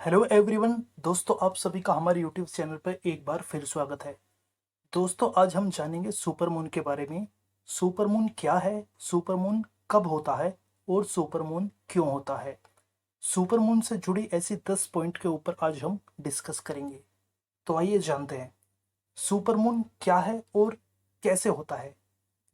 Hello everyone. दोस्तों, आप सभी का हमारे यूट्यूब चैनल पर एक बार फिर स्वागत है। दोस्तों, आज हम जानेंगे सुपरमून के बारे में। सुपरमून क्या है, सुपरमून कब होता है और सुपरमून क्यों होता है। सुपरमून से जुड़ी ऐसी 10 पॉइंट के ऊपर आज हम डिस्कस करेंगे। तो आइए जानते हैं सुपरमून क्या है और कैसे होता है।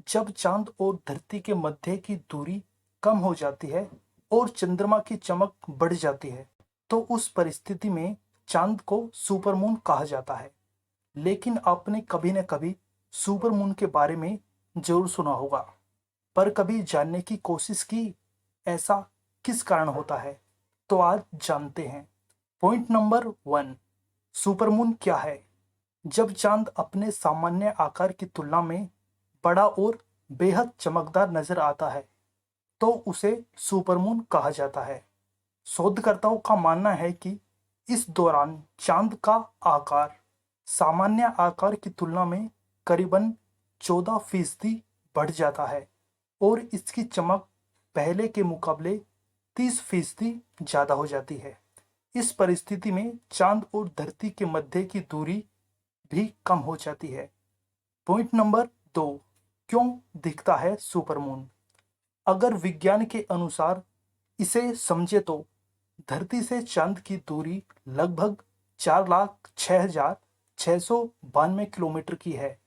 जब चांद और धरती के मध्य की दूरी कम हो जाती है और चंद्रमा की चमक बढ़ जाती है, तो उस परिस्थिति में चांद को सुपरमून कहा जाता है। लेकिन आपने कभी न कभी सुपरमून के बारे में जरूर सुना होगा, पर कभी जानने की कोशिश की ऐसा किस कारण होता है। तो आज जानते हैं। पॉइंट नंबर 1, सुपरमून क्या है। जब चांद अपने सामान्य आकार की तुलना में बड़ा और बेहद चमकदार नजर आता है, तो उसे सुपरमून कहा जाता है। शोधकर्ताओं का मानना है कि इस दौरान चांद का आकार सामान्य आकार की तुलना में करीबन 14% बढ़ जाता है और इसकी चमक पहले के मुकाबले 30% ज़्यादा हो जाती है। इस परिस्थिति में चांद और धरती के मध्य की दूरी भी कम हो जाती है। पॉइंट नंबर 2, क्यों दिखता है सुपरमून। अगर विज्ञान के अनुसार इसे समझे तो धरती से चांद की दूरी लगभग 4,06,692 किलोमीटर की है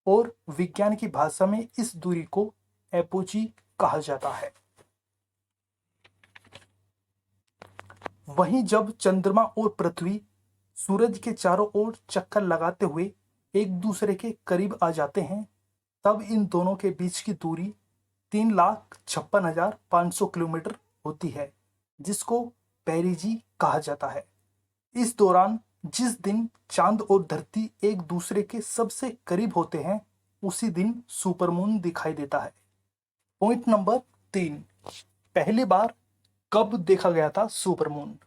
और विज्ञान की भाषा में इस दूरी को एपोजी कहा जाता है। वहीं जब चंद्रमा और पृथ्वी सूरज के चारों ओर चक्कर लगाते हुए एक दूसरे के करीब आ जाते हैं, तब इन दोनों के बीच की दूरी 3,56,500 किलोमीटर होती है, जिसको पेरिजी कहा जाता है। इस दौरान जिस दिन चांद और धरती एक दूसरे के सबसे करीब होते हैं, उसी दिन सुपरमून दिखाई देता है। पॉइंट नंबर 3, पहली बार कब देखा गया था सुपरमून।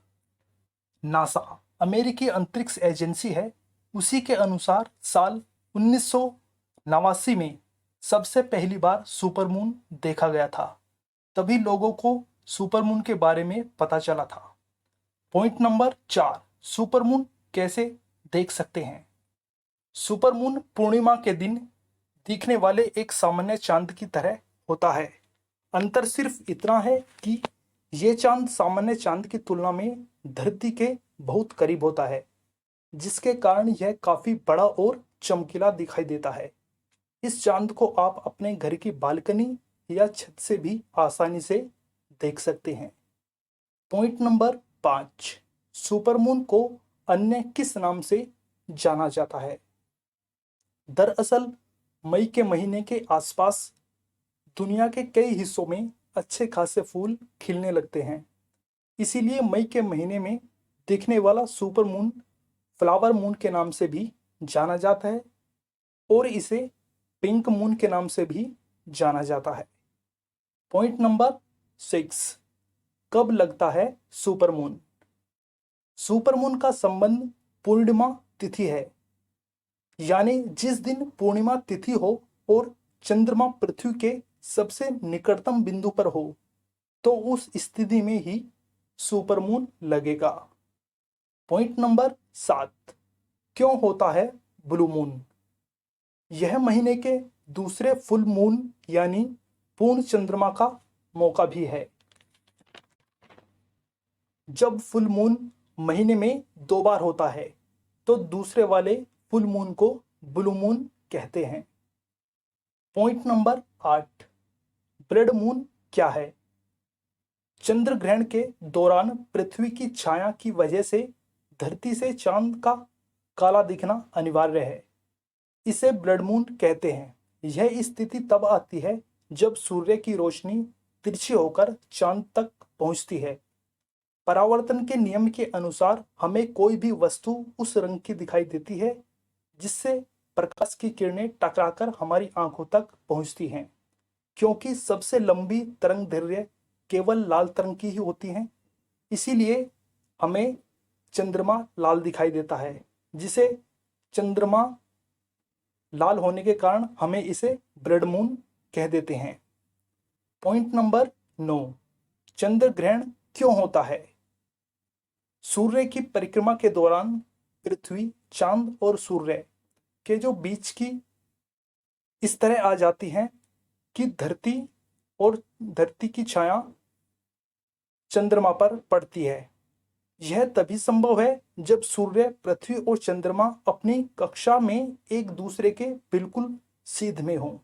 नासा, अमेरिकी अंतरिक्ष एजेंसी है, उसी के अनुसार साल 1989 में सबसे पहली बार सुपरमून देखा गया था। तभी लोगों को सुपरमून के बारे में पता चला था। पॉइंट नंबर 4, सुपरमून कैसे देख सकते हैं। सुपरमून पूर्णिमा के दिन दिखने वाले एक सामान्य चांद की तरह होता है। अंतर सिर्फ इतना है कि ये चांद सामान्य चांद की तुलना में धरती के बहुत करीब होता है, जिसके कारण यह काफी बड़ा और चमकीला दिखाई देता है। इस चांद को आप अपने घर की बालकनी या छत से भी आसानी से देख सकते हैं। पॉइंट नंबर 5, सुपरमून को अन्य किस नाम से जाना जाता है। दरअसल मई के महीने के आसपास दुनिया के कई हिस्सों में अच्छे खासे फूल खिलने लगते हैं। इसीलिए मई के महीने में दिखने वाला सुपरमून फ्लावर मून के नाम से भी जाना जाता है और इसे पिंक मून के नाम से भी जाना जाता है। पॉइंट नंबर 6, कब लगता है सुपरमून। सुपरमून का संबंध पूर्णिमा तिथि है, यानी जिस दिन पूर्णिमा तिथि हो और चंद्रमा पृथ्वी के सबसे निकटतम बिंदु पर हो, तो उस स्थिति में ही सुपरमून लगेगा। पॉइंट नंबर 7, क्यों होता है ब्लू मून। यह महीने के दूसरे फुल मून यानी पूर्ण चंद्रमा का मौका भी है। जब फुल मून महीने में 2 बार होता है, तो दूसरे वाले फुल मून को ब्लू मून कहते हैं। पॉइंट नंबर 8, ब्लड मून क्या है। चंद्र ग्रहण के दौरान पृथ्वी की छाया की वजह से धरती से चांद का काला दिखना अनिवार्य है। इसे ब्लड मून कहते हैं। यह स्थिति तब आती है जब सूर्य की रोशनी तिरछी होकर चांद तक पहुंचती है। परावर्तन के नियम के अनुसार हमें कोई भी वस्तु उस रंग की दिखाई देती है जिससे प्रकाश की किरणें टकराकर हमारी आंखों तक पहुंचती हैं। क्योंकि सबसे लंबी तरंगदैर्घ्य केवल लाल तरंग की ही होती है, इसीलिए हमें चंद्रमा लाल दिखाई देता है, जिसे चंद्रमा लाल होने के कारण हमें इसे ब्लड मून कह देते हैं। पॉइंट नंबर 9, चंद्र ग्रहण क्यों होता है। सूर्य की परिक्रमा के दौरान पृथ्वी चांद और सूर्य के जो बीच की इस तरह आ जाती है कि धरती की छाया चंद्रमा पर पड़ती है। यह तभी संभव है जब सूर्य, पृथ्वी और चंद्रमा अपनी कक्षा में एक दूसरे के बिल्कुल सीध में हों।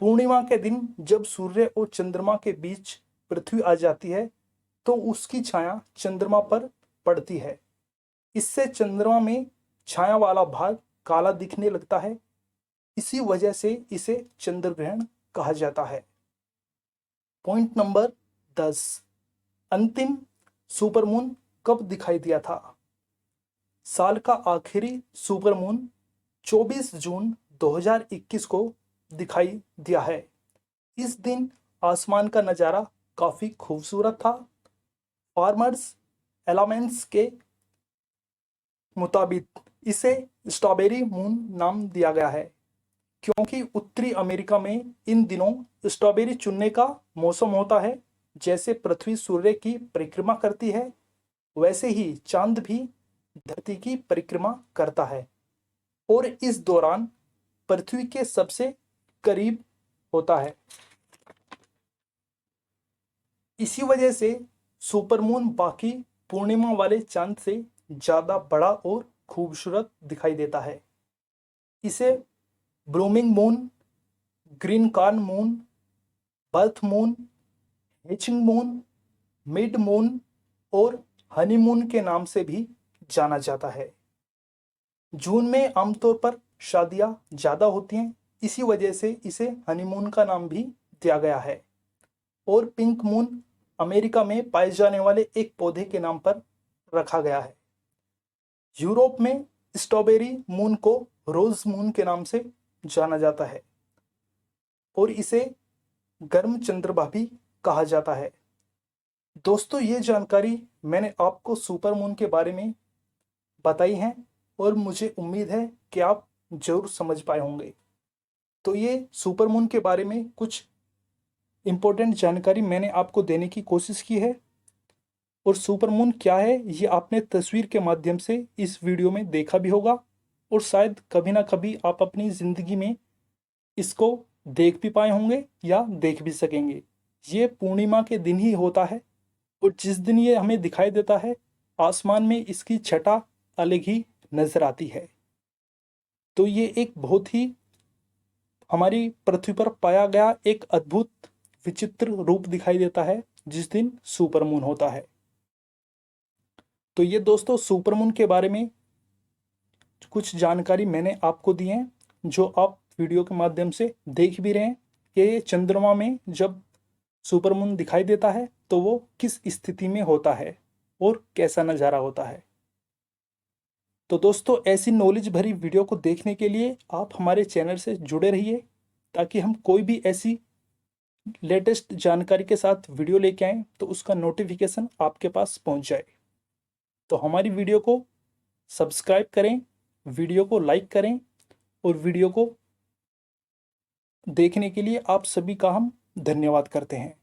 पूर्णिमा के दिन जब सूर्य और चंद्रमा के बीच पृथ्वी आ जाती है तो उसकी छाया चंद्रमा पर पड़ती है। इससे चंद्रमा में छाया वाला भाग काला दिखने लगता है। इसी वजह से इसे चंद्र ग्रहण कहा जाता है। पॉइंट नंबर 10, अंतिम सुपरमून कब दिखाई दिया था? साल का आखिरी सुपरमून 24 जून 2021 को दिखाई दिया है। इस दिन आसमान का नज़ारा काफ़ी खूबसूरत था। फार्मर्स एलामेंट्स के मुताबिक इसे स्ट्रॉबेरी मून नाम दिया गया है, क्योंकि उत्तरी अमेरिका में इन दिनों स्ट्रॉबेरी चुनने का मौसम होता है। जैसे पृथ्वी सूर्य की परिक्रमा करती है, वैसे ही चांद भी धरती की परिक्रमा करता है और इस दौरान पृथ्वी के सबसे करीब होता है। इसी वजह से सुपरमून बाकी पूर्णिमा वाले चांद से ज़्यादा बड़ा और खूबसूरत दिखाई देता है। इसे blooming moon, green corn moon, birth moon, hatching moon, mid moon और हनीमून के नाम से भी जाना जाता है। जून में आमतौर पर शादियां ज़्यादा होती हैं, इसी वजह से इसे हनीमून का नाम भी दिया गया है। और पिंक मून अमेरिका में पाए जाने वाले एक पौधे के नाम पर रखा गया है। यूरोप में स्ट्रॉबेरी मून को रोज मून के नाम से जाना जाता है और इसे गर्म चंद्रमा भी कहा जाता है। दोस्तों, ये जानकारी मैंने आपको सुपर मून के बारे में बताई है और मुझे उम्मीद है कि आप जरूर समझ पाए होंगे। तो ये सुपर मून के बारे में कुछ इम्पोर्टेंट जानकारी मैंने आपको देने की कोशिश की है। और सुपर मून क्या है ये आपने तस्वीर के माध्यम से इस वीडियो में देखा भी होगा और शायद कभी ना कभी आप अपनी ज़िंदगी में इसको देख भी पाए होंगे या देख भी सकेंगे। ये पूर्णिमा के दिन ही होता है और जिस दिन ये हमें दिखाई देता है, आसमान में इसकी छटा अलग ही नजर आती है। तो ये एक बहुत ही हमारी पृथ्वी पर पाया गया एक अद्भुत विचित्र रूप दिखाई देता है जिस दिन सुपर मून होता है। तो ये दोस्तों सुपर मून के बारे में कुछ जानकारी मैंने आपको दी है, जो आप वीडियो के माध्यम से देख भी रहे हैं कि चंद्रमा में जब सुपर मून दिखाई देता है तो वो किस स्थिति में होता है और कैसा नज़ारा होता है। तो दोस्तों, ऐसी नॉलेज भरी वीडियो को देखने के लिए आप हमारे चैनल से जुड़े रहिए, ताकि हम कोई भी ऐसी लेटेस्ट जानकारी के साथ वीडियो लेके आएँ तो उसका नोटिफिकेशन आपके पास पहुंच जाए। तो हमारी वीडियो को सब्सक्राइब करें, वीडियो को लाइक करें और वीडियो को देखने के लिए आप सभी का हम धन्यवाद करते हैं।